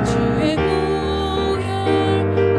주의 보혈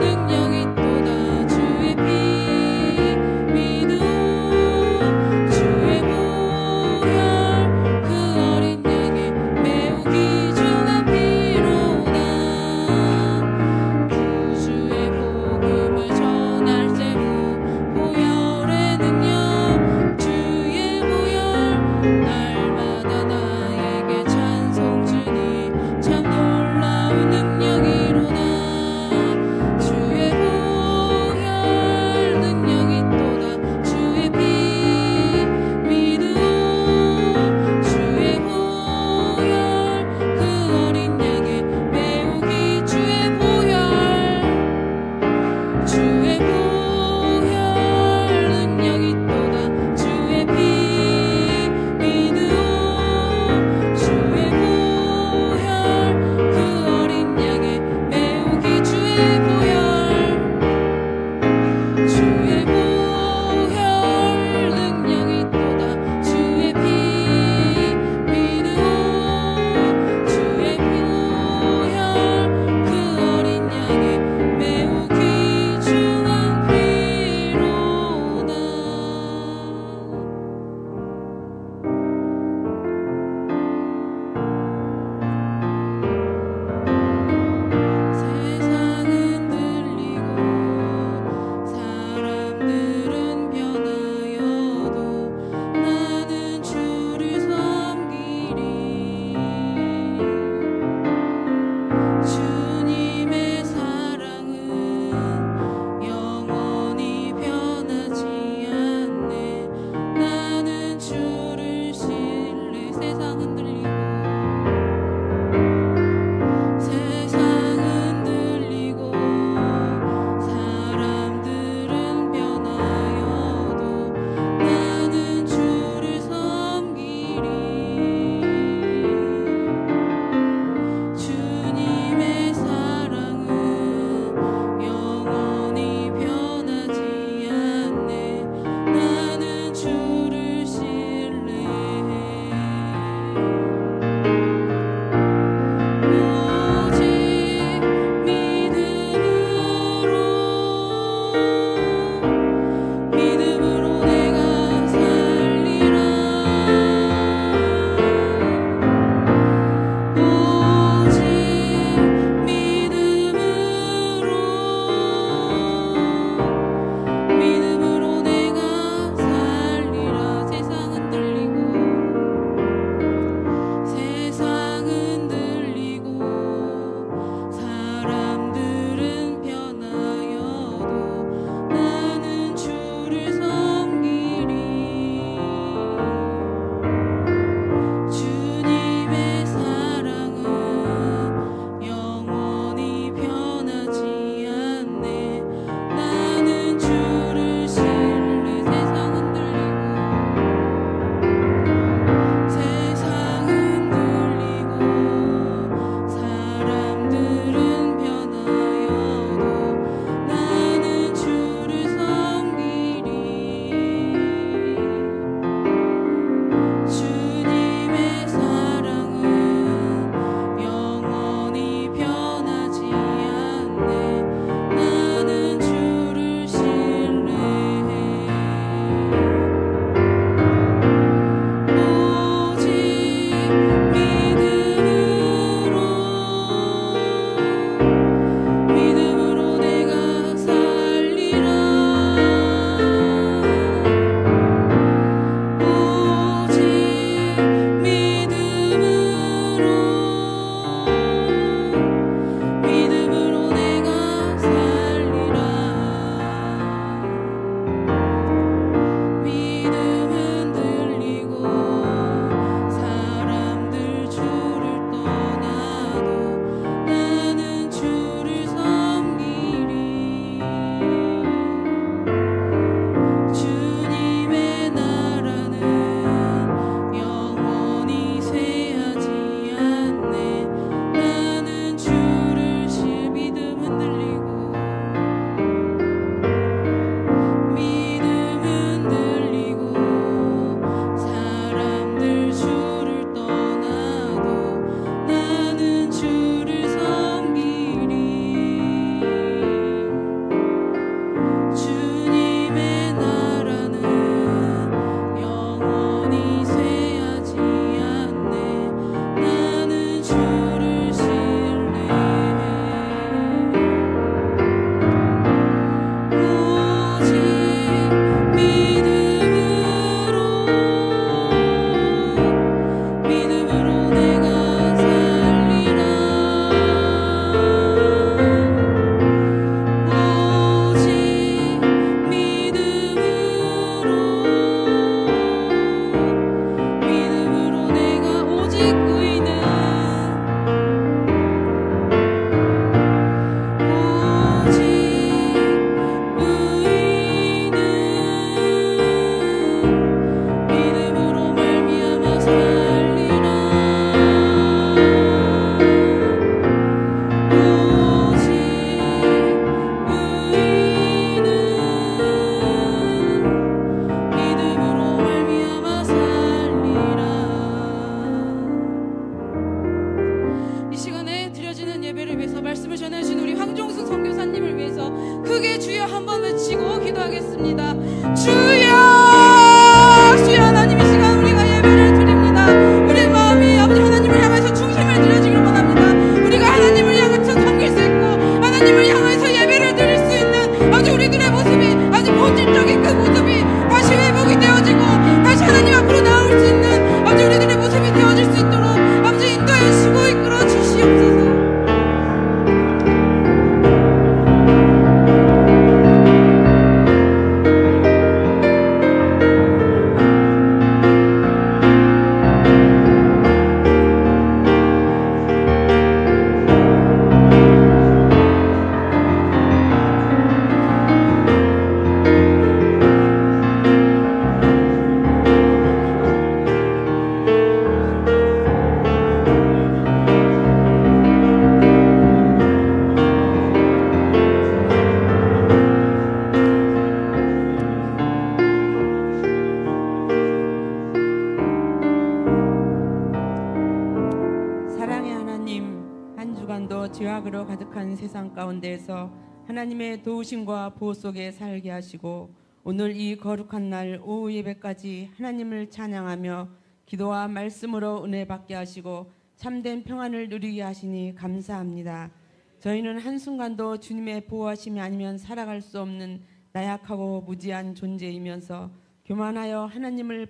폐쇄된 세상 가운데에서 하나님의 도우심과 보호 속에 살게 하시고 오늘 이 거룩한 날 오후 예배까지 하나님을 찬양하며 기도와 말씀으로 은혜 받게 하시고 참된 평안을 누리게 하시니 감사합니다. 저희는 한순간도 주님의 보호하심이 아니면 살아갈 수 없는 나약하고 무지한 존재이면서 교만하여 하나님을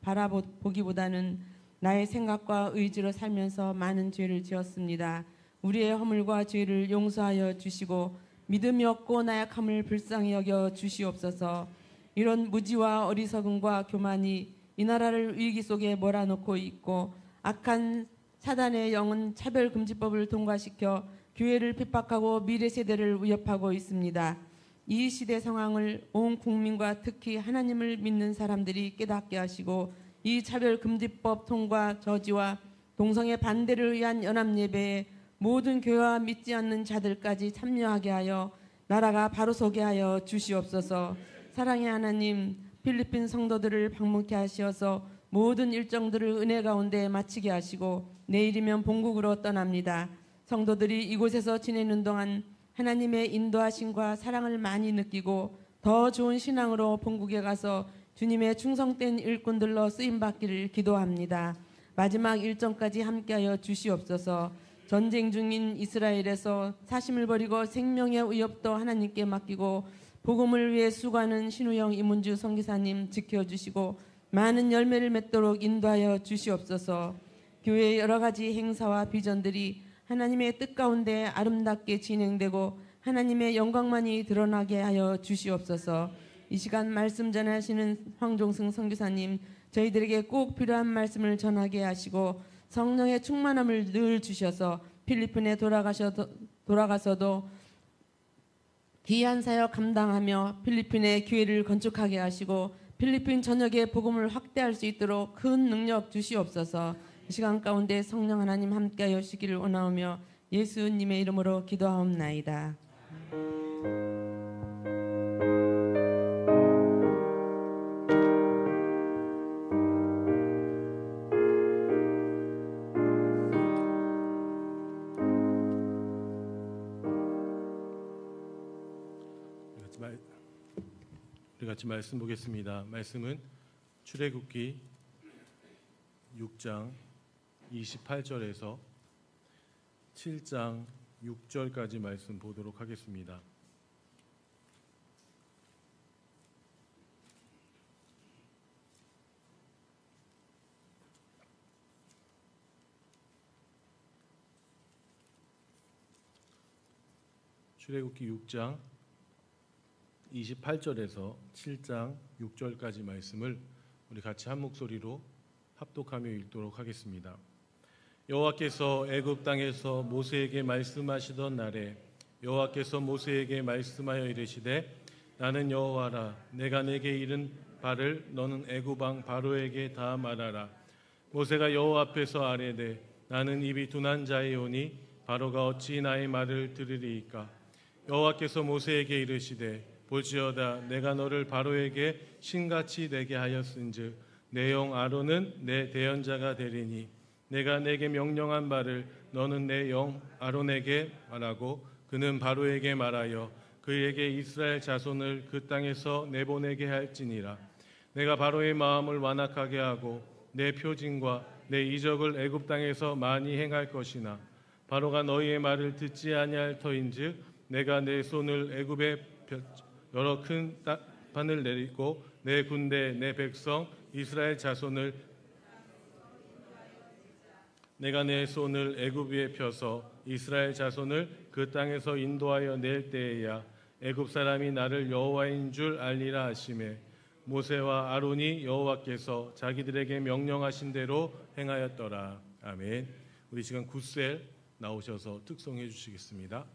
바라보기보다는 나의 생각과 의지로 살면서 많은 죄를 지었습니다. 우리의 허물과 죄를 용서하여 주시고 믿음이 없고 나약함을 불쌍히 여겨 주시옵소서. 이런 무지와 어리석음과 교만이 이 나라를 위기 속에 몰아넣고 있고 악한 사단의 영은 차별금지법을 통과시켜 교회를 핍박하고 미래 세대를 위협하고 있습니다. 이 시대 상황을 온 국민과 특히 하나님을 믿는 사람들이 깨닫게 하시고 이 차별금지법 통과 저지와 동성애 반대를 위한 연합예배에 모든 교회와 믿지 않는 자들까지 참여하게 하여 나라가 바로 서게 하여 주시옵소서. 사랑의 하나님, 필리핀 성도들을 방문케 하시어서 모든 일정들을 은혜 가운데 마치게 하시고 내일이면 본국으로 떠납니다. 성도들이 이곳에서 지내는 동안 하나님의 인도하심과 사랑을 많이 느끼고 더 좋은 신앙으로 본국에 가서 주님의 충성된 일꾼들로 쓰임받기를 기도합니다. 마지막 일정까지 함께하여 주시옵소서. 전쟁 중인 이스라엘에서 사심을 버리고 생명의 위협도 하나님께 맡기고 복음을 위해 수고하는 신우영 이문주 선교사님 지켜주시고 많은 열매를 맺도록 인도하여 주시옵소서. 교회의 여러 가지 행사와 비전들이 하나님의 뜻 가운데 아름답게 진행되고 하나님의 영광만이 드러나게 하여 주시옵소서. 이 시간 말씀 전하시는 황종승 선교사님, 저희들에게 꼭 필요한 말씀을 전하게 하시고 성령의 충만함을 늘 주셔서 필리핀에 돌아가서도 귀한 사역 감당하며 필리핀의 교회를 건축하게 하시고 필리핀 전역의 복음을 확대할 수 있도록 큰 능력 주시옵소서. 이 시간 가운데 성령 하나님 함께하여 주시기를 원하오며 예수님의 이름으로 기도하옵나이다. 우리 같이 말씀 보겠습니다. 말씀은 출애굽기 6장 28절에서 7장 6절까지 말씀 보도록 하겠습니다. 출애굽기 6장 28절에서 7장 6절까지 말씀을 우리 같이 한 목소리로 합독하며 읽도록 하겠습니다. 여호와께서 애굽 땅에서 모세에게 말씀하시던 날에 여호와께서 모세에게 말씀하여 이르시되 나는 여호와라. 내가 내게 이른 바를 너는 애굽 왕 바로에게 다 말하라. 모세가 여호와 앞에서 아뢰되 나는 입이 둔한 자이오니 바로가 어찌 나의 말을 들으리이까. 여호와께서 모세에게 이르시되 볼지어다 내가 너를 바로에게 신같이 되게 하였은즉 내 형 아론은 내 대언자가 되리니 내가 내게 명령한 바를 너는 내 형 아론에게 말하고 그는 바로에게 말하여 그에게 이스라엘 자손을 그 땅에서 내보내게 할지니라. 내가 바로의 마음을 완악하게 하고 내 표징과 내 이적을 애굽 땅에서 많이 행할 것이나 바로가 너희의 말을 듣지 아니할 터인즉 내가 내 손을 애굽에 여러 큰 판을 내리고 내 군대 내 백성 이스라엘 자손을 내가 내 손을 애굽 위에 펴서 이스라엘 자손을 그 땅에서 인도하여 낼 때에야 애굽 사람이 나를 여호와인 줄 알리라 하시매 모세와 아론이 여호와께서 자기들에게 명령하신 대로 행하였더라. 아멘. 우리 시간 굿셀 나오셔서 특송해 주시겠습니다.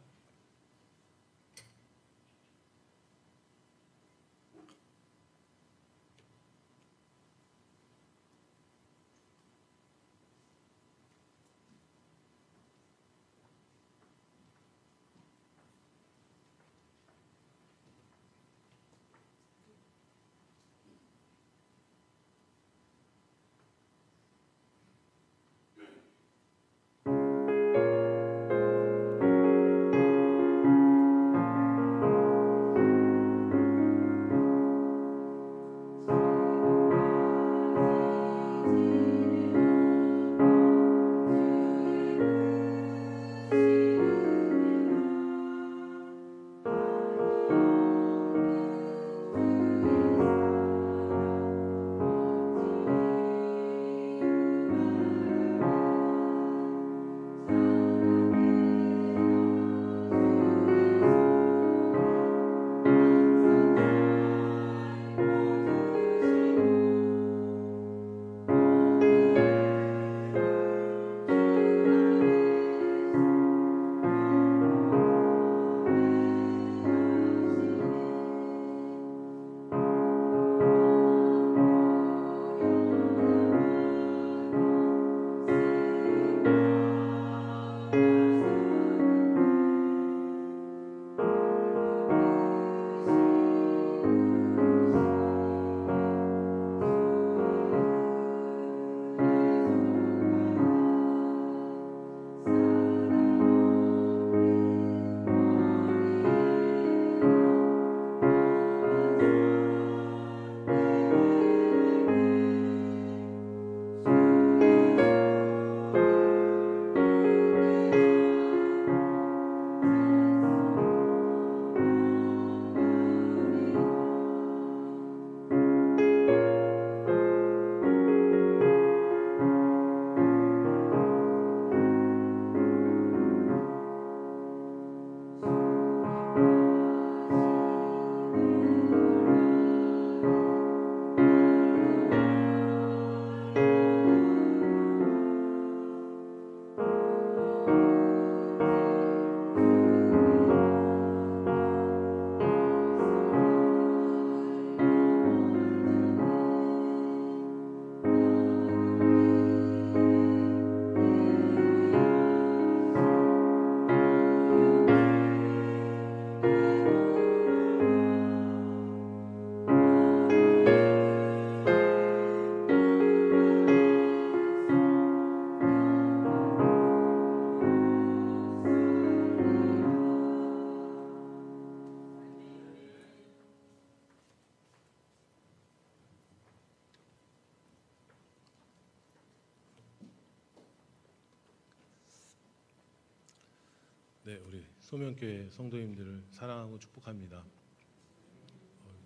네, 우리 소명교회 성도님들을 사랑하고 축복합니다.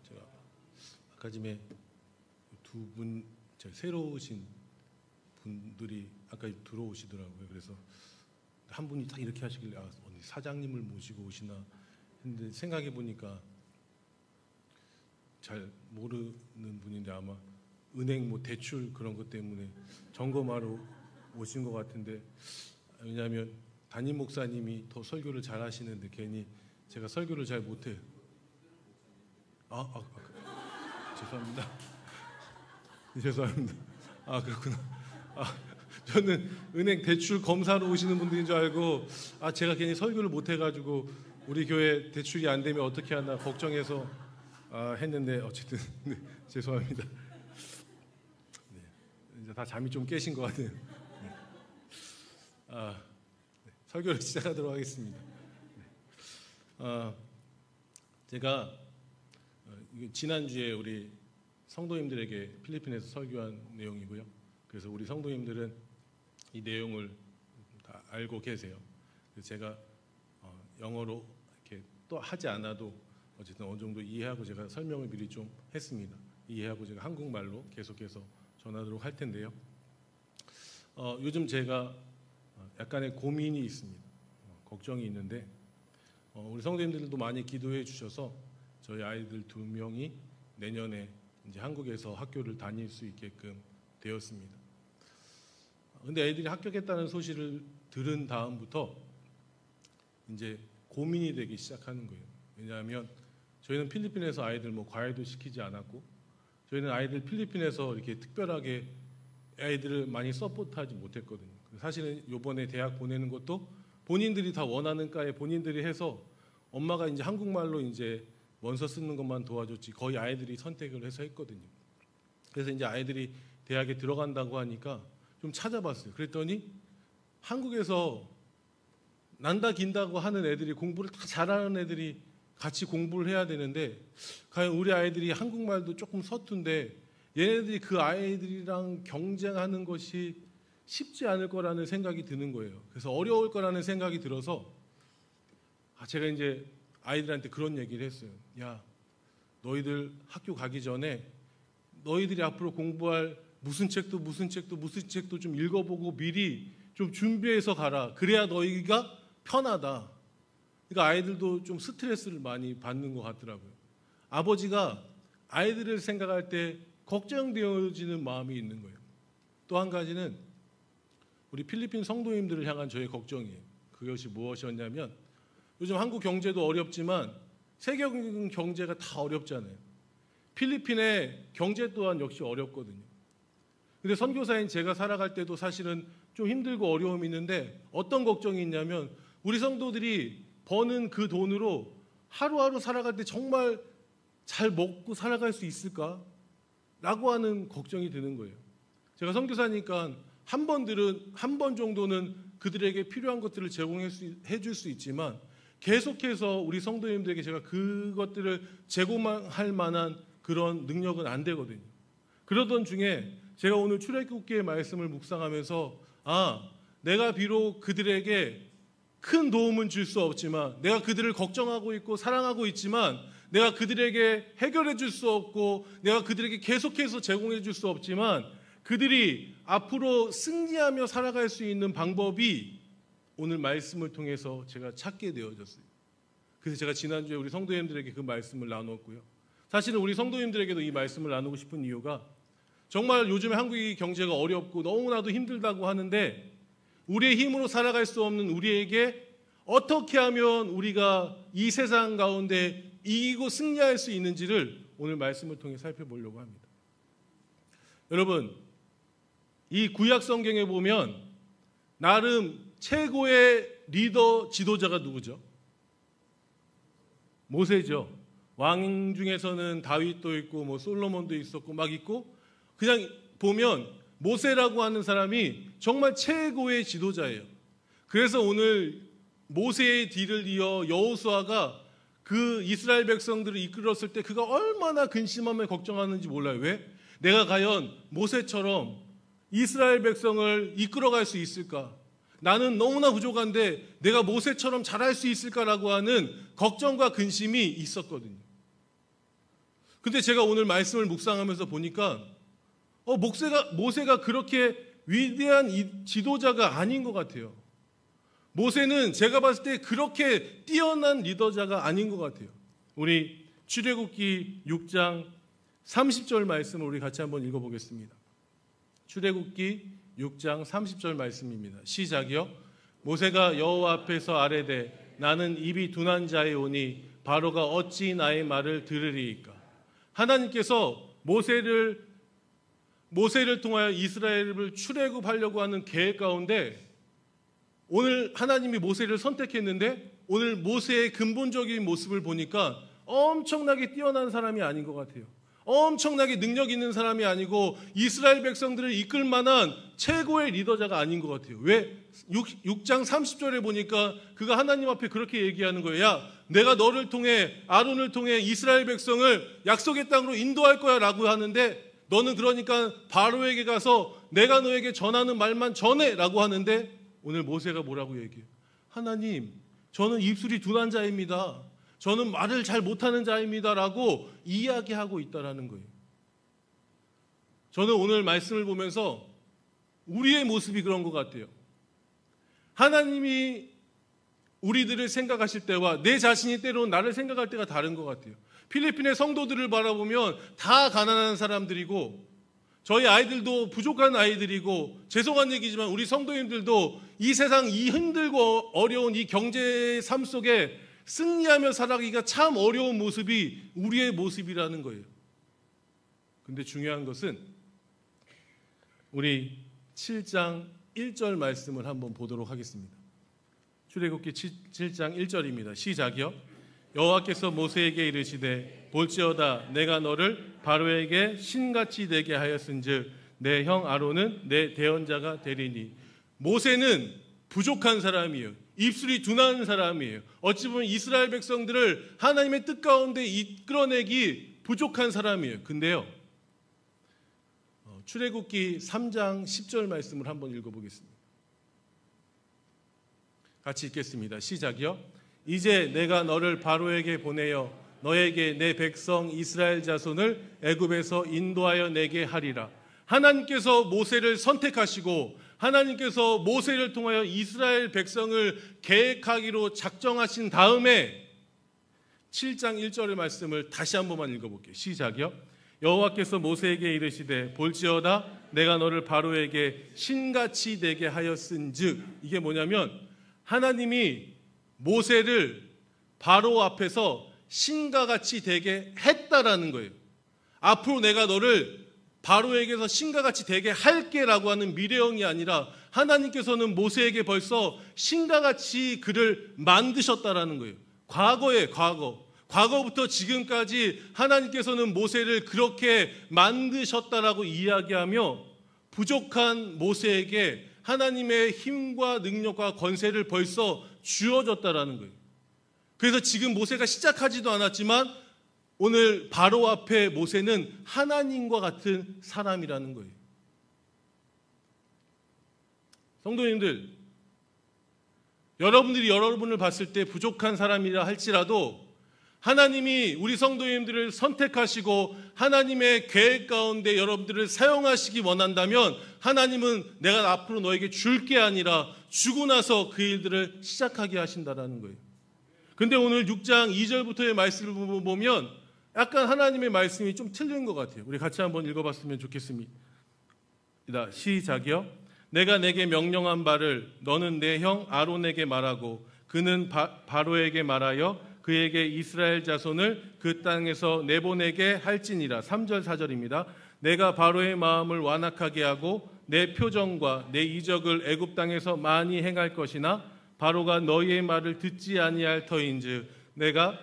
제가 아까 전에 두 분 새로 오신 분들이 아까 들어오시더라고요. 그래서 한 분이 딱 이렇게 하시길래 어디 사장님을 모시고 오시나 했는데 생각해 보니까 잘 모르는 분인데 아마 은행 뭐 대출 그런 것 때문에 점검하러 오신 것 같은데, 왜냐하면 담임 목사님이 더 설교를 잘 하시는데 괜히 제가 설교를 잘 못해요. 죄송합니다. 죄송합니다. 그렇구나. 저는 은행 대출 검사로 오시는 분들인 줄 알고 제가 괜히 설교를 못해가지고 우리 교회 대출이 안 되면 어떻게 하나 걱정해서 했는데 어쨌든 네, 죄송합니다. 네, 이제 다 잠이 좀 깨신 것 같아요. 네. 설교를 시작하도록 하겠습니다. 제가 지난주에 우리 성도님들에게 필리핀에서 설교한 내용이고요. 그래서 우리 성도님들은 이 내용을 다 알고 계세요. 그래서 제가 영어로 이렇게 또 하지 않아도 어쨌든 어느 정도 이해하고 제가 설명을 미리 좀 했습니다. 이해하고 제가 한국말로 계속해서 전하도록 할 텐데요. 요즘 제가 약간의 고민이 있습니다. 걱정이 있는데 우리 성도님들도 많이 기도해 주셔서 저희 아이들 2명이 내년에 이제 한국에서 학교를 다닐 수 있게끔 되었습니다. 근데 애들이 합격했다는 소식을 들은 다음부터 이제 고민이 되기 시작하는 거예요. 왜냐하면 저희는 필리핀에서 아이들 뭐 과외도 시키지 않았고, 저희는 아이들 필리핀에서 이렇게 특별하게 아이들을 많이 서포트하지 못했거든요. 사실은 이번에 대학 보내는 것도 본인들이 다 원하는 과에 본인들이 해서 엄마가 이제 한국말로 이제 원서 쓰는 것만 도와줬지 거의 아이들이 선택을 해서 했거든요. 그래서 이제 아이들이 대학에 들어간다고 하니까 좀 찾아봤어요. 그랬더니 한국에서 난다 긴다고 하는 애들이, 공부를 다 잘하는 애들이 같이 공부를 해야 되는데 과연 우리 아이들이 한국말도 조금 서툰데 얘네들이 그 아이들이랑 경쟁하는 것이 쉽지 않을 거라는 생각이 드는 거예요. 그래서 어려울 거라는 생각이 들어서 제가 이제 아이들한테 그런 얘기를 했어요. 야, 너희들 학교 가기 전에 너희들이 앞으로 공부할 무슨 책도 좀 읽어보고 미리 좀 준비해서 가라. 그래야 너희가 편하다. 그러니까 아이들도 좀 스트레스를 많이 받는 것 같더라고요. 아버지가 아이들을 생각할 때 걱정되어지는 마음이 있는 거예요. 또 한 가지는 우리 필리핀 성도님들을 향한 저의 걱정이에요. 그것이 무엇이었냐면 요즘 한국 경제도 어렵지만 세계 경제가 다 어렵잖아요. 필리핀의 경제 또한 역시 어렵거든요. 근데 선교사인 제가 살아갈 때도 사실은 좀 힘들고 어려움이 있는데 어떤 걱정이 있냐면 우리 성도들이 버는 그 돈으로 하루하루 살아갈 때 정말 잘 먹고 살아갈 수 있을까? 라고 하는 걱정이 드는 거예요. 제가 선교사니까 한 번 정도는 그들에게 필요한 것들을 제공해 줄 수 있지만 계속해서 우리 성도님들에게 제가 그것들을 제공할 만한 그런 능력은 안 되거든요. 그러던 중에 제가 오늘 출애굽기의 말씀을 묵상하면서 내가 비록 그들에게 큰 도움은 줄 수 없지만, 내가 그들을 걱정하고 있고 사랑하고 있지만 내가 그들에게 해결해 줄 수 없고 내가 그들에게 계속해서 제공해 줄 수 없지만 그들이 앞으로 승리하며 살아갈 수 있는 방법이 오늘 말씀을 통해서 제가 찾게 되어졌어요. 그래서 제가 지난주에 우리 성도님들에게 그 말씀을 나눴고요. 사실은 우리 성도님들에게도 이 말씀을 나누고 싶은 이유가 정말 요즘 한국의 경제가 어렵고 너무나도 힘들다고 하는데 우리의 힘으로 살아갈 수 없는 우리에게 어떻게 하면 우리가 이 세상 가운데 이기고 승리할 수 있는지를 오늘 말씀을 통해 살펴보려고 합니다. 여러분, 이 구약 성경에 보면 나름 최고의 리더 지도자가 누구죠? 모세죠. 왕 중에서는 다윗도 있고 뭐 솔로몬도 있었고 막 있고, 그냥 보면 모세라고 하는 사람이 정말 최고의 지도자예요. 그래서 오늘 모세의 뒤를 이어 여호수아가 그 이스라엘 백성들을 이끌었을 때 그가 얼마나 근심하며 걱정하는지 몰라요. 왜? 내가 과연 모세처럼 이스라엘 백성을 이끌어갈 수 있을까? 나는 너무나 부족한데 내가 모세처럼 잘할 수 있을까라고 하는 걱정과 근심이 있었거든요. 근데 제가 오늘 말씀을 묵상하면서 보니까 모세가 그렇게 위대한 지도자가 아닌 것 같아요. 모세는 제가 봤을 때 그렇게 뛰어난 리더자가 아닌 것 같아요. 우리 출애굽기 6장 30절 말씀을 우리 같이 한번 읽어보겠습니다. 출애굽기 6장 30절 말씀입니다. 시작이요. 모세가 여호와 앞에서 아뢰되 나는 입이 둔한 자이오니 바로가 어찌 나의 말을 들으리이까. 하나님께서 모세를 통하여 이스라엘을 출애굽하려고 하는 계획 가운데 오늘 하나님이 모세를 선택했는데 오늘 모세의 근본적인 모습을 보니까 엄청나게 뛰어난 사람이 아닌 것 같아요. 엄청나게 능력 있는 사람이 아니고 이스라엘 백성들을 이끌 만한 최고의 리더자가 아닌 것 같아요. 왜? 6장 30절에 보니까 그가 하나님 앞에 그렇게 얘기하는 거예요. 야, 내가 너를 통해 아론을 통해 이스라엘 백성을 약속의 땅으로 인도할 거야 라고 하는데 너는 그러니까 바로에게 가서 내가 너에게 전하는 말만 전해 라고 하는데 오늘 모세가 뭐라고 얘기해요? 하나님, 저는 입술이 둔한 자입니다. 저는 말을 잘 못하는 자입니다 라고 이야기하고 있다라는 거예요. 저는 오늘 말씀을 보면서 우리의 모습이 그런 것 같아요. 하나님이 우리들을 생각하실 때와 내 자신이 때로는 나를 생각할 때가 다른 것 같아요. 필리핀의 성도들을 바라보면 다 가난한 사람들이고 저희 아이들도 부족한 아이들이고 죄송한 얘기지만 우리 성도님들도 이 세상 이 힘들고 어려운 이 경제 삶 속에 승리하며 살아가기가 참 어려운 모습이 우리의 모습이라는 거예요. 근데 중요한 것은 우리 7장 1절 말씀을 한번 보도록 하겠습니다. 출애굽기 7장 1절입니다. 시작이요. 여호와께서 모세에게 이르시되 볼지어다 내가 너를 바로에게 신같이 되게 하였은즉 내 형 아론은 내 대언자가 되리니. 모세는 부족한 사람이에요. 입술이 둔한 사람이에요. 어찌 보면 이스라엘 백성들을 하나님의 뜻 가운데 이끌어내기 부족한 사람이에요. 근데요, 출애굽기 3장 10절 말씀을 한번 읽어보겠습니다. 같이 읽겠습니다. 시작이요. 이제 내가 너를 바로에게 보내어 너에게 내 백성 이스라엘 자손을 애굽에서 인도하여 내게 하리라. 하나님께서 모세를 선택하시고 하나님께서 모세를 통하여 이스라엘 백성을 계획하기로 작정하신 다음에 7장 1절의 말씀을 다시 한 번만 읽어볼게요. 시작이요. 여호와께서 모세에게 이르시되 볼지어다 내가 너를 바로에게 신같이 되게 하였은즉. 이게 뭐냐면 하나님이 모세를 바로 앞에서 신과 같이 되게 했다라는 거예요. 앞으로 내가 너를 바로에게서 신과 같이 되게 할게라고 하는 미래형이 아니라 하나님께서는 모세에게 벌써 신과 같이 그를 만드셨다라는 거예요. 과거부터 지금까지 하나님께서는 모세를 그렇게 만드셨다라고 이야기하며 부족한 모세에게 하나님의 힘과 능력과 권세를 벌써 주어졌다라는 거예요. 그래서 지금 모세가 시작하지도 않았지만 오늘 바로 앞에 모세는 하나님과 같은 사람이라는 거예요. 성도님들, 여러분들이 여러분을 봤을 때 부족한 사람이라 할지라도 하나님이 우리 성도님들을 선택하시고 하나님의 계획 가운데 여러분들을 사용하시기 원한다면 하나님은 내가 앞으로 너에게 줄 게 아니라 주고 나서 그 일들을 시작하게 하신다라는 거예요. 근데 오늘 6장 2절부터의 말씀을 보면 약간 하나님의 말씀이 좀 틀린 것 같아요. 우리 같이 한번 읽어봤으면 좋겠습니다. 시작이요. 내가 내게 명령한 바를 너는 내 형 아론에게 말하고 그는 바로에게 말하여 그에게 이스라엘 자손을 그 땅에서 내보내게 할지니라. 3절 4절입니다. 내가 바로의 마음을 완악하게 하고 내 표정과 내 이적을 애굽 땅에서 많이 행할 것이나 바로가 너희의 말을 듣지 아니할 터인즉 내가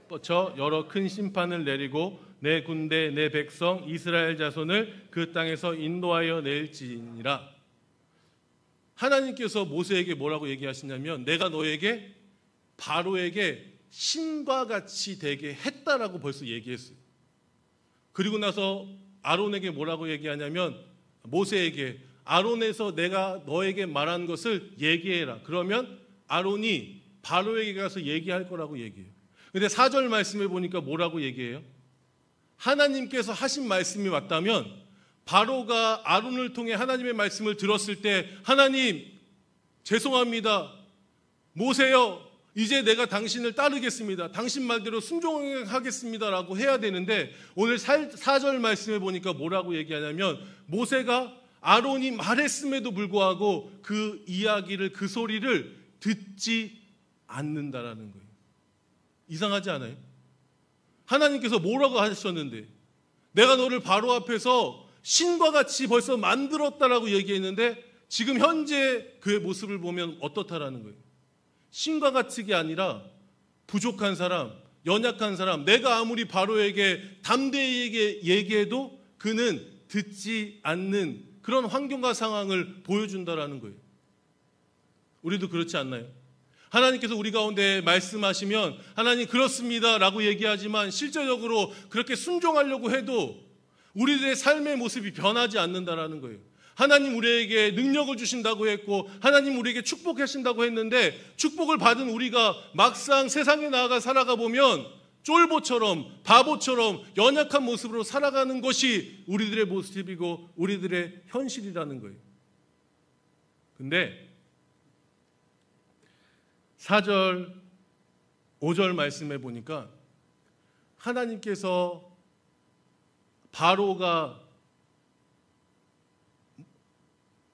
뻗쳐 여러 큰 심판을 내리고 내 군대 내 백성 이스라엘 자손을 그 땅에서 인도하여 낼지니라. 하나님께서 모세에게 뭐라고 얘기하시냐면 내가 너에게 바로에게 신과 같이 되게 했다라고 벌써 얘기했어요. 그리고 나서 아론에게 뭐라고 얘기하냐면 모세에게 아론에서 내가 너에게 말한 것을 얘기해라. 그러면 아론이 바로에게 가서 얘기할 거라고 얘기해요. 근데 4절 말씀에 보니까 뭐라고 얘기해요? 하나님께서 하신 말씀이 맞다면 바로가 아론을 통해 하나님의 말씀을 들었을 때 하나님 죄송합니다. 모세여 이제 내가 당신을 따르겠습니다. 당신 말대로 순종하겠습니다 라고 해야 되는데 오늘 4절 말씀에 보니까 뭐라고 얘기하냐면 모세가 아론이 말했음에도 불구하고 그 이야기를 그 소리를 듣지 않는다라는 거예요. 이상하지 않아요? 하나님께서 뭐라고 하셨는데 내가 너를 바로 앞에서 신과 같이 벌써 만들었다라고 얘기했는데 지금 현재 그의 모습을 보면 어떻다라는 거예요. 신과 같이가 아니라 부족한 사람, 연약한 사람, 내가 아무리 바로에게 담대히 얘기해도 그는 듣지 않는 그런 환경과 상황을 보여준다라는 거예요. 우리도 그렇지 않나요? 하나님께서 우리 가운데 말씀하시면 하나님 그렇습니다 라고 얘기하지만 실제적으로 그렇게 순종하려고 해도 우리들의 삶의 모습이 변하지 않는다라는 거예요. 하나님 우리에게 능력을 주신다고 했고 하나님 우리에게 축복하신다고 했는데 축복을 받은 우리가 막상 세상에 나아가 살아가 보면 쫄보처럼 바보처럼 연약한 모습으로 살아가는 것이 우리들의 모습이고 우리들의 현실이라는 거예요. 근데 4절, 5절 말씀해 보니까 하나님께서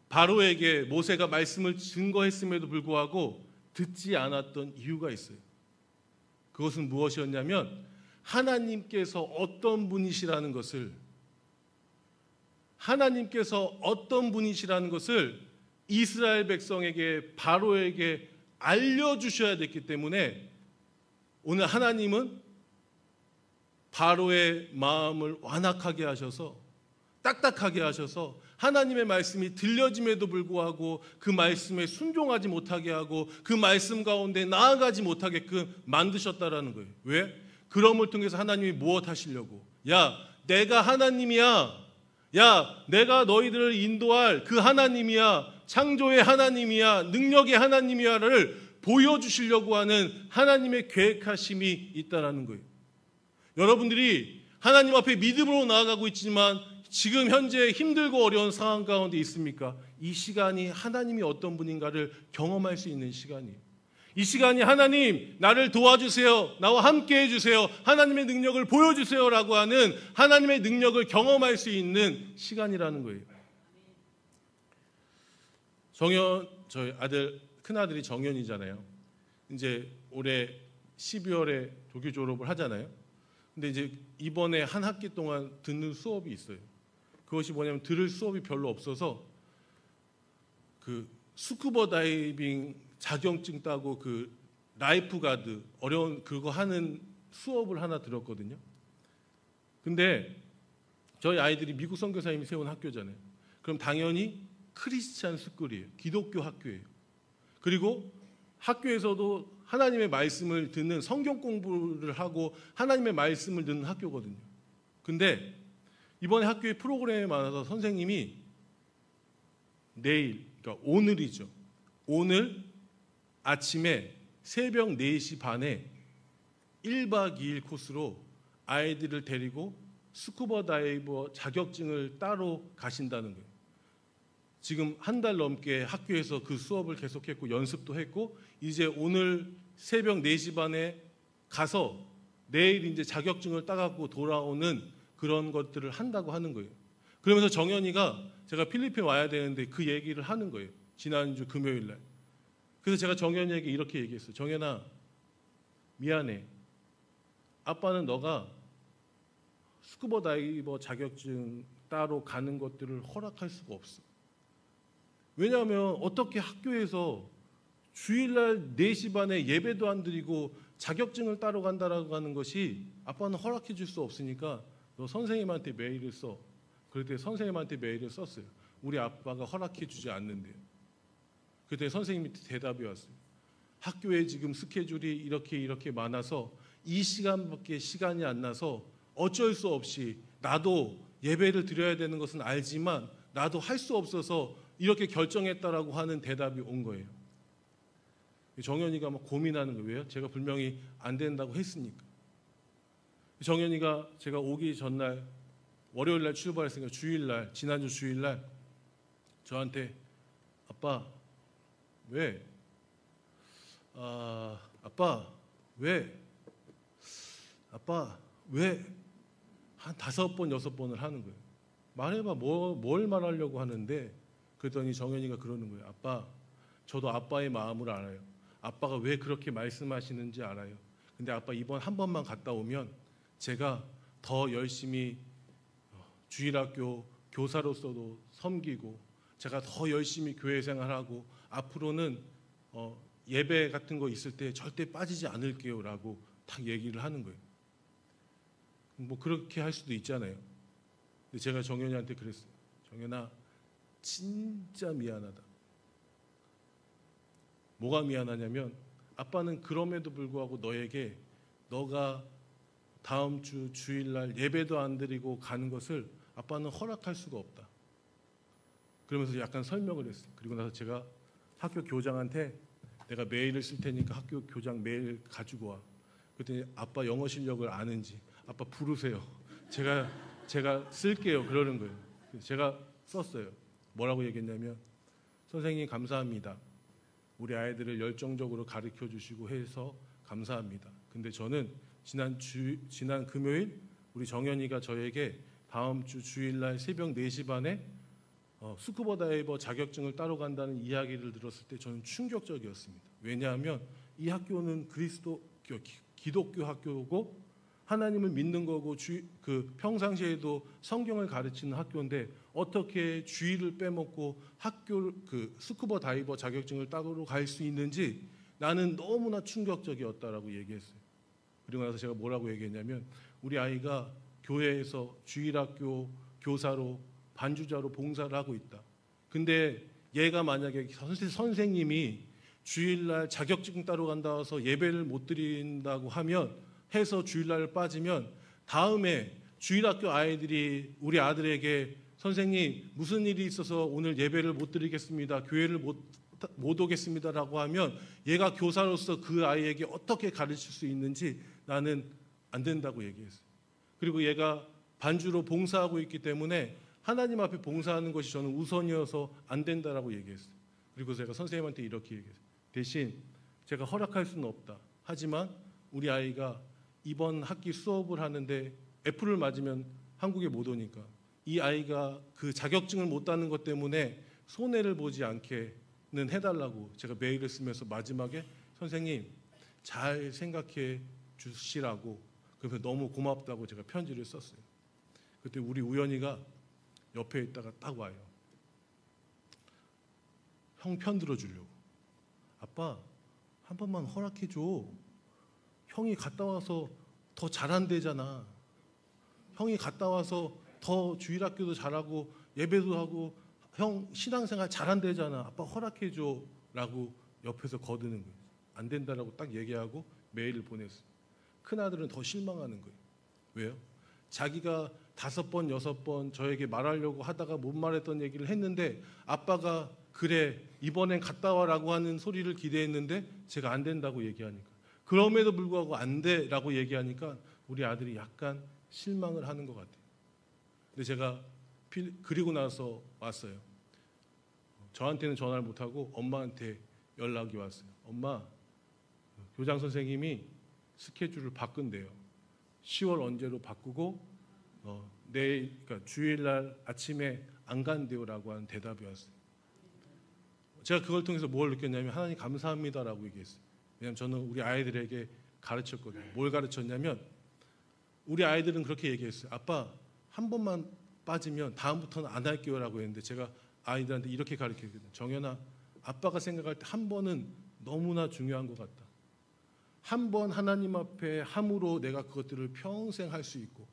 바로에게 모세가 말씀을 증거했음에도 불구하고 듣지 않았던 이유가 있어요. 그것은 무엇이었냐면 하나님께서 어떤 분이시라는 것을 이스라엘 백성에게 바로에게 알려주셔야 됐기 때문에 오늘 하나님은 바로의 마음을 완악하게 하셔서 딱딱하게 하셔서 하나님의 말씀이 들려짐에도 불구하고 그 말씀에 순종하지 못하게 하고 그 말씀 가운데 나아가지 못하게끔 만드셨다라는 거예요. 왜? 그럼을 통해서 하나님이 무엇 하시려고? 야, 내가 하나님이야. 야, 내가 너희들을 인도할 그 하나님이야. 창조의 하나님이야. 능력의 하나님이야를 보여주시려고 하는 하나님의 계획하심이 있다라는 거예요. 여러분들이 하나님 앞에 믿음으로 나아가고 있지만 지금 현재 힘들고 어려운 상황 가운데 있습니까? 이 시간이 하나님이 어떤 분인가를 경험할 수 있는 시간이에요. 이 시간이 하나님 나를 도와주세요. 나와 함께 해주세요. 하나님의 능력을 보여주세요 라고 하는 하나님의 능력을 경험할 수 있는 시간이라는 거예요. 저희 큰아들이 정연이잖아요. 이제 올해 12월에 조교 졸업을 하잖아요. 근데 이제 이번에 한 학기 동안 듣는 수업이 있어요. 그것이 뭐냐면 들을 수업이 별로 없어서 그 스쿠버 다이빙 자격증 따고 그 라이프 가드 어려운 그거 하는 수업을 하나 들었거든요. 근데 저희 아이들이 미국 선교사님이 세운 학교잖아요. 그럼 당연히 크리스찬 스쿨이에요. 기독교 학교예요. 그리고 학교에서도 하나님의 말씀을 듣는 성경 공부를 하고 하나님의 말씀을 듣는 학교거든요. 근데 이번에 학교에 프로그램이 많아서 선생님이 내일, 그러니까 오늘이죠. 오늘 아침에 새벽 4시 반에 1박 2일 코스로 아이들을 데리고 스쿠버 다이버 자격증을 따러 가신다는 거예요. 지금 한 달 넘게 학교에서 그 수업을 계속했고 연습도 했고 이제 오늘 새벽 4시 반에 가서 내일 이제 자격증을 따갖고 돌아오는 그런 것들을 한다고 하는 거예요. 그러면서 정연이가 제가 필리핀 와야 되는데 그 얘기를 하는 거예요. 지난주 금요일 날. 그래서 제가 정연이에게 이렇게 얘기했어요. 정연아, 미안해. 아빠는 너가 스쿠버 다이버 자격증 따러 가는 것들을 허락할 수가 없어. 왜냐하면 어떻게 학교에서 주일날 4시 반에 예배도 안 드리고 자격증을 따러 간다라고 하는 것이 아빠는 허락해 줄 수 없으니까 너 선생님한테 메일을 써. 그럴 때 선생님한테 메일을 썼어요. 우리 아빠가 허락해 주지 않는데요. 그때 선생님이 대답이 왔어요. 학교에 지금 스케줄이 이렇게 많아서 이 시간밖에 시간이 안 나서 어쩔 수 없이 나도 예배를 드려야 되는 것은 알지만 나도 할 수 없어서 이렇게 결정했다라고 하는 대답이 온 거예요. 정연이가 막 고민하는 거예요. 왜요? 제가 분명히 안 된다고 했으니까. 정연이가 제가 오기 전날 월요일 날 출발했으니까 주일날, 지난주 주일날 저한테 아빠 왜? 아빠 왜? 아빠 왜? 한 5번, 6번을 하는 거예요. 말해봐, 뭘 말하려고 하는데. 그랬더니 정연이가 그러는 거예요. 아빠, 저도 아빠의 마음을 알아요. 아빠가 왜 그렇게 말씀하시는지 알아요. 근데 아빠 이번 한 번만 갔다 오면 제가 더 열심히 주일학교 교사로서도 섬기고 제가 더 열심히 교회 생활하고 앞으로는 예배 같은 거 있을 때 절대 빠지지 않을게요 라고 딱 얘기를 하는 거예요. 뭐 그렇게 할 수도 있잖아요. 근데 제가 정연이한테 그랬어요. 정연아, 진짜 미안하다. 뭐가 미안하냐면 아빠는 그럼에도 불구하고 너에게 너가 다음 주 주일날 예배도 안 드리고 가는 것을 아빠는 허락할 수가 없다. 그러면서 약간 설명을 했어요. 그리고 나서 제가 학교 교장한테 내가 메일을 쓸 테니까 학교 교장 메일 가지고 와. 그랬더니 아빠 영어 실력을 아는지 아빠 부르세요. 제가 쓸게요. 그러는 거예요. 제가 썼어요. 뭐라고 얘기했냐면 선생님 감사합니다. 우리 아이들을 열정적으로 가르쳐 주시고 해서 감사합니다. 근데 저는 지난 금요일 우리 정연이가 저에게 다음 주 주일날 새벽 4시 반에 스쿠버 다이버 자격증을 따러 간다는 이야기를 들었을 때 저는 충격적이었습니다. 왜냐하면 이 학교는 기독교 학교고 하나님을 믿는 거고 평상시에도 성경을 가르치는 학교인데 어떻게 주일을 빼먹고 학교 스쿠버 다이버 자격증을 따러 갈 수 있는지 나는 너무나 충격적이었다라고 얘기했어요. 그리고 나서 제가 뭐라고 얘기했냐면 우리 아이가 교회에서 주일학교 교사로 반주자로 봉사를 하고 있다. 근데 얘가 만약에 선생님이 주일날 자격증 따러 간다 해서 예배를 못 드린다고 해서 주일날 빠지면 다음에 주일학교 아이들이 우리 아들에게 선생님 무슨 일이 있어서 오늘 예배를 못 드리겠습니다. 교회를 못 오겠습니다라고 하면 얘가 교사로서 그 아이에게 어떻게 가르칠 수 있는지 나는 안 된다고 얘기했어요. 그리고 얘가 반주로 봉사하고 있기 때문에 하나님 앞에 봉사하는 것이 저는 우선이어서 안 된다라고 얘기했어요. 그리고 제가 선생님한테 이렇게 얘기했어요. 대신 제가 허락할 수는 없다. 하지만 우리 아이가 이번 학기 수업을 하는데 F를 맞으면 한국에 못 오니까 이 아이가 그 자격증을 못 따는 것 때문에 손해를 보지 않게는 해달라고 제가 메일을 쓰면서 마지막에 선생님 잘 생각해 주시라고 그래서 너무 고맙다고 제가 편지를 썼어요. 그때 우리 우연이가 옆에 있다가 딱 와요. 형 편 들어주려고. 아빠 한 번만 허락해 줘. 형이 갔다 와서 더 잘한대잖아. 형이 갔다 와서 더 주일학교도 잘하고 예배도 하고 형 신앙생활 잘한대잖아. 아빠 허락해 줘라고 옆에서 거드는 거예요. 안 된다라고 딱 얘기하고 메일을 보냈어요. 큰아들은 더 실망하는 거예요. 왜요? 자기가 5번, 6번 저에게 말하려고 하다가 못 말했던 얘기를 했는데 아빠가 그래 이번엔 갔다 와라고 하는 소리를 기대했는데 제가 안 된다고 얘기하니까 그럼에도 불구하고 안 돼라고 얘기하니까 우리 아들이 약간 실망을 하는 것 같아요. 근데 제가 그리고 나서 왔어요. 저한테는 전화를 못하고 엄마한테 연락이 왔어요. 엄마, 교장 선생님이 스케줄을 바꾼대요. 10월 언제로 바꾸고 내일 그러니까 주일날 아침에 안 간대요라고 하는 대답이 왔어요. 제가 그걸 통해서 뭘 느꼈냐면 하나님 감사합니다라고 얘기했어요. 왜냐하면 저는 우리 아이들에게 가르쳤거든요. 뭘 가르쳤냐면 우리 아이들은 그렇게 얘기했어요. 아빠 한 번만 빠지면 다음부터는 안 할게요라고 했는데 제가 아이들한테 이렇게 가르쳤거든요. 정연아, 아빠가 생각할 때 한 번은 너무나 중요한 것 같다. 한 번 하나님 앞에 함으로 내가 그것들을 평생 할 수 있고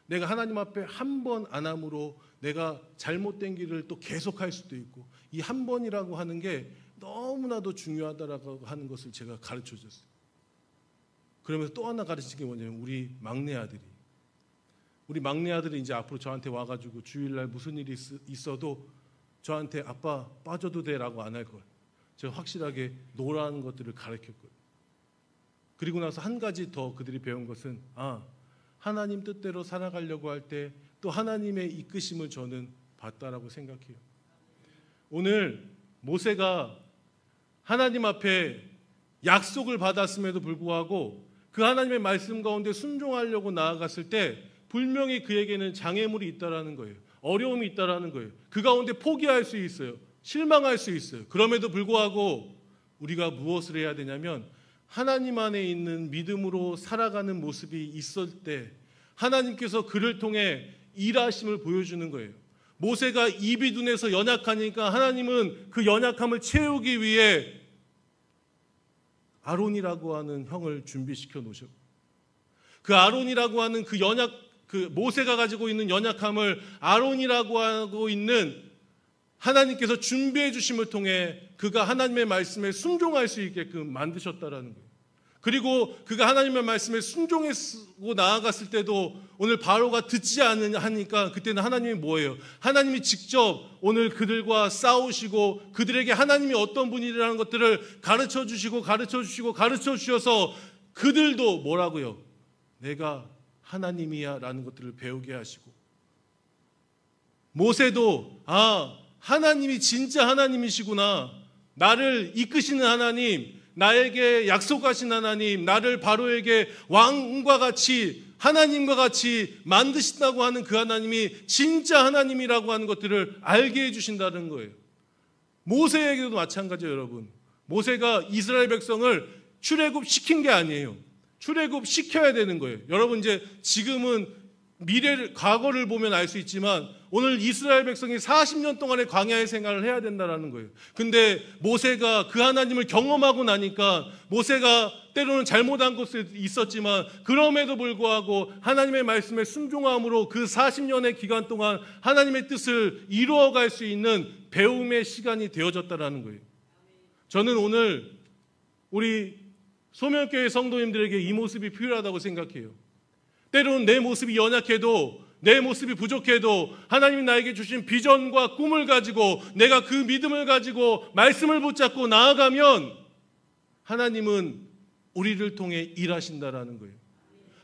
내가 하나님 앞에 한 번 안 함으로 내가 잘못된 길을 또 계속할 수도 있고 이 한 번이라고 하는 게 너무나도 중요하다라고 하는 것을 제가 가르쳐줬어요. 그러면서 또 하나 가르친 게 뭐냐면 우리 막내 아들이 이제 앞으로 저한테 와가지고 주일날 무슨 일이 있어도 저한테 아빠 빠져도 돼라고 안 할 거예요. 제가 확실하게 노라는 것들을 가르쳤거든요. 그리고 나서 한 가지 더 그들이 배운 것은 하나님 뜻대로 살아가려고 할 때 또 하나님의 이끄심을 저는 받다라고 생각해요. 오늘 모세가 하나님 앞에 약속을 받았음에도 불구하고 그 하나님의 말씀 가운데 순종하려고 나아갔을 때 분명히 그에게는 장애물이 있다라는 거예요. 어려움이 있다라는 거예요. 그 가운데 포기할 수 있어요. 실망할 수 있어요. 그럼에도 불구하고 우리가 무엇을 해야 되냐면 하나님 안에 있는 믿음으로 살아가는 모습이 있을 때 하나님께서 그를 통해 일하심을 보여주는 거예요. 모세가 입이 둔해서 연약하니까 하나님은 그 연약함을 채우기 위해 아론이라고 하는 형을 준비시켜 놓으셨고, 그 아론이라고 하는 그 모세가 가지고 있는 연약함을 아론이라고 하고 있는 하나님께서 준비해 주심을 통해 그가 하나님의 말씀에 순종할 수 있게끔 만드셨다라는 거예요. 그리고 그가 하나님의 말씀에 순종하고 나아갔을 때도 오늘 바로가 듣지 않으니까 그때는 하나님이 뭐예요? 하나님이 직접 오늘 그들과 싸우시고 그들에게 하나님이 어떤 분이라는 것들을 가르쳐 주셔서 그들도 뭐라고요? 내가 하나님이야 라는 것들을 배우게 하시고, 모세도 하나님이 진짜 하나님이시구나, 나를 이끄시는 하나님, 나에게 약속하신 하나님, 나를 바로에게 왕과 같이 하나님과 같이 만드신다고 하는 그 하나님이 진짜 하나님이라고 하는 것들을 알게 해주신다는 거예요. 모세에게도 마찬가지예요. 여러분, 모세가 이스라엘 백성을 출애굽시킨 게 아니에요. 출애굽시켜야 되는 거예요. 여러분, 이제 지금은 과거를 보면 알 수 있지만 오늘 이스라엘 백성이 40년 동안의 광야의 생활을 해야 된다는 거예요. 근데 모세가 그 하나님을 경험하고 나니까 모세가 때로는 잘못한 것이 있었지만 그럼에도 불구하고 하나님의 말씀에 순종함으로 그 40년의 기간 동안 하나님의 뜻을 이루어갈 수 있는 배움의 시간이 되어졌다는 거예요. 저는 오늘 우리 소명교회 성도님들에게 이 모습이 필요하다고 생각해요. 때로는 내 모습이 연약해도, 내 모습이 부족해도 하나님이 나에게 주신 비전과 꿈을 가지고 내가 그 믿음을 가지고 말씀을 붙잡고 나아가면 하나님은 우리를 통해 일하신다라는 거예요.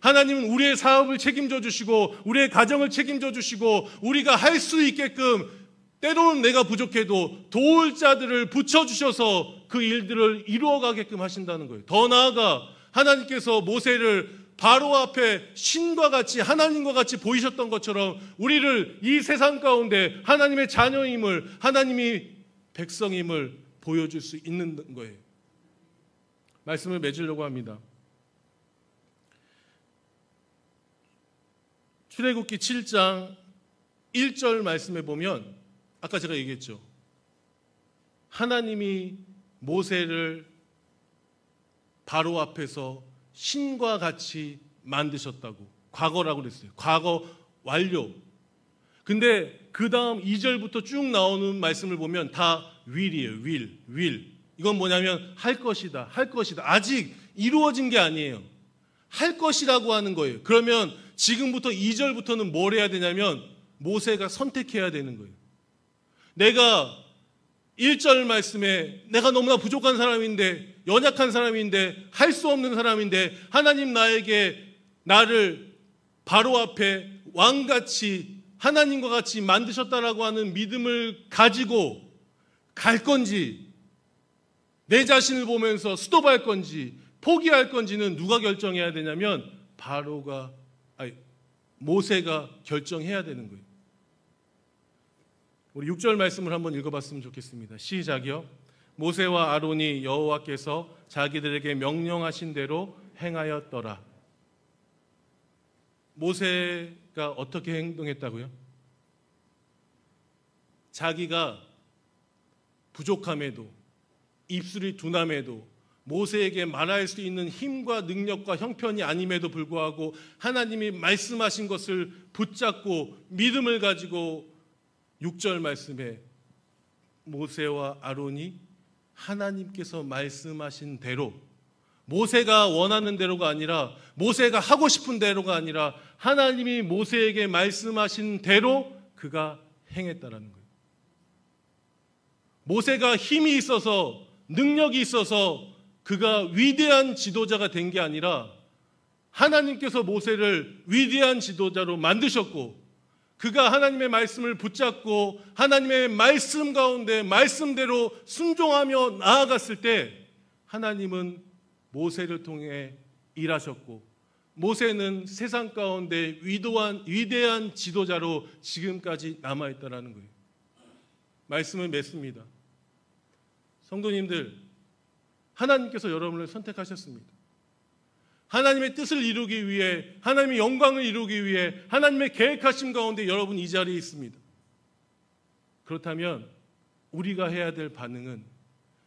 하나님은 우리의 사업을 책임져 주시고 우리의 가정을 책임져 주시고 우리가 할 수 있게끔 때로는 내가 부족해도 도울 자들을 붙여주셔서 그 일들을 이루어가게끔 하신다는 거예요. 더 나아가 하나님께서 모세를 바로 앞에 신과 같이 하나님과 같이 보이셨던 것처럼 우리를 이 세상 가운데 하나님의 자녀임을, 하나님이 백성임을 보여줄 수 있는 거예요. 말씀을 맺으려고 합니다. 출애굽기 7장 1절 말씀에 보면 아까 제가 얘기했죠. 하나님이 모세를 바로 앞에서 신과 같이 만드셨다고, 과거라고 그랬어요. 과거 완료. 근데 그 다음 2절부터 쭉 나오는 말씀을 보면 다 will이에요. will. 이건 뭐냐면 할 것이다. 아직 이루어진 게 아니에요. 할 것이라고 하는 거예요. 그러면 지금부터 2절부터는 뭘 해야 되냐면 모세가 선택해야 되는 거예요. 내가 1절 말씀에 내가 너무나 부족한 사람인데, 연약한 사람인데, 할 수 없는 사람인데 하나님 나를 바로 앞에 왕같이 하나님과 같이 만드셨다라고 하는 믿음을 가지고 갈 건지, 내 자신을 보면서 스톱할 건지 포기할 건지는 누가 결정해야 되냐면 모세가 결정해야 되는 거예요. 우리 6절 말씀을 한번 읽어봤으면 좋겠습니다. 시작이요. 모세와 아론이 여호와께서 자기들에게 명령하신 대로 행하였더라. 모세가 어떻게 행동했다고요? 자기가 부족함에도, 입술이 둔함에도, 모세에게 말할 수 있는 힘과 능력과 형편이 아님에도 불구하고 하나님이 말씀하신 것을 붙잡고 믿음을 가지고 6절 말씀에 모세와 아론이 하나님께서 말씀하신 대로, 모세가 원하는 대로가 아니라, 모세가 하고 싶은 대로가 아니라 하나님이 모세에게 말씀하신 대로 그가 행했다라는 거예요. 모세가 힘이 있어서 능력이 있어서 그가 위대한 지도자가 된 게 아니라 하나님께서 모세를 위대한 지도자로 만드셨고 그가 하나님의 말씀을 붙잡고 하나님의 말씀 가운데 말씀대로 순종하며 나아갔을 때 하나님은 모세를 통해 일하셨고 모세는 세상 가운데 위대한 지도자로 지금까지 남아있다는 거예요. 말씀은 맺습니다. 성도님들, 하나님께서 여러분을 선택하셨습니다. 하나님의 뜻을 이루기 위해, 하나님의 영광을 이루기 위해 하나님의 계획하심 가운데 여러분 이 자리에 있습니다. 그렇다면 우리가 해야 될 반응은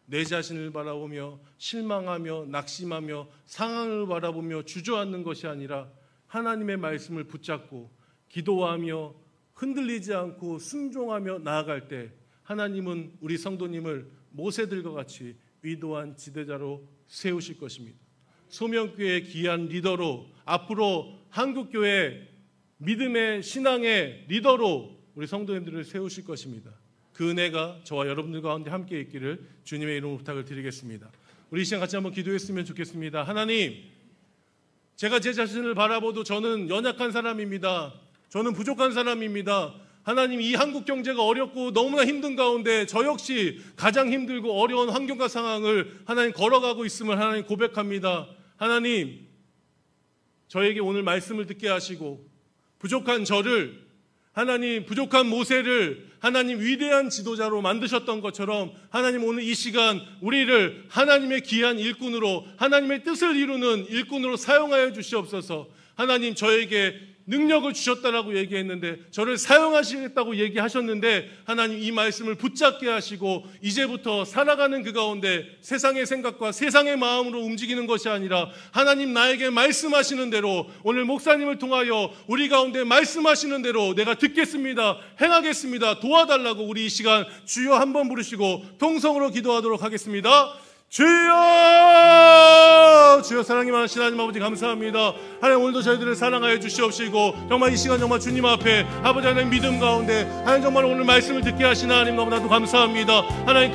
내 자신을 바라보며 실망하며 낙심하며 상황을 바라보며 주저앉는 것이 아니라 하나님의 말씀을 붙잡고 기도하며 흔들리지 않고 순종하며 나아갈 때 하나님은 우리 성도님을 모세들과 같이 위대한 지도자로 세우실 것입니다. 소명교회의 귀한 리더로 앞으로 한국교회 믿음의 신앙의 리더로 우리 성도님들을 세우실 것입니다. 그 은혜가 저와 여러분들 가운데 함께 있기를 주님의 이름으로 부탁을 드리겠습니다. 우리 이 시간 같이 한번 기도했으면 좋겠습니다. 하나님, 제가 제 자신을 바라봐도 저는 연약한 사람입니다. 저는 부족한 사람입니다. 하나님, 이 한국 경제가 어렵고 너무나 힘든 가운데 저 역시 가장 힘들고 어려운 환경과 상황을 하나님 걸어가고 있음을 하나님 고백합니다. 하나님, 저에게 오늘 말씀을 듣게 하시고 부족한 저를 하나님, 부족한 모세를 하나님 위대한 지도자로 만드셨던 것처럼 하나님 오늘 이 시간 우리를 하나님의 귀한 일꾼으로 하나님의 뜻을 이루는 일꾼으로 사용하여 주시옵소서. 하나님, 저에게 능력을 주셨다라고 얘기했는데 저를 사용하시겠다고 얘기하셨는데 하나님 이 말씀을 붙잡게 하시고 이제부터 살아가는 그 가운데 세상의 생각과 세상의 마음으로 움직이는 것이 아니라 하나님 나에게 말씀하시는 대로 오늘 목사님을 통하여 우리 가운데 말씀하시는 대로 내가 듣겠습니다, 행하겠습니다, 도와달라고 우리 이 시간 주여 한번 부르시고 통성으로 기도하도록 하겠습니다. 주여! 주여, 사랑이 많으신 하나님 아버지 감사합니다. 하나님, 오늘도 저희들을 사랑하여 주시옵시고 정말 이 시간 정말 주님 앞에 아버지 하나님 믿음 가운데 하나님 정말 오늘 말씀을 듣게 하신 하나님 너무나도 감사합니다. 하나님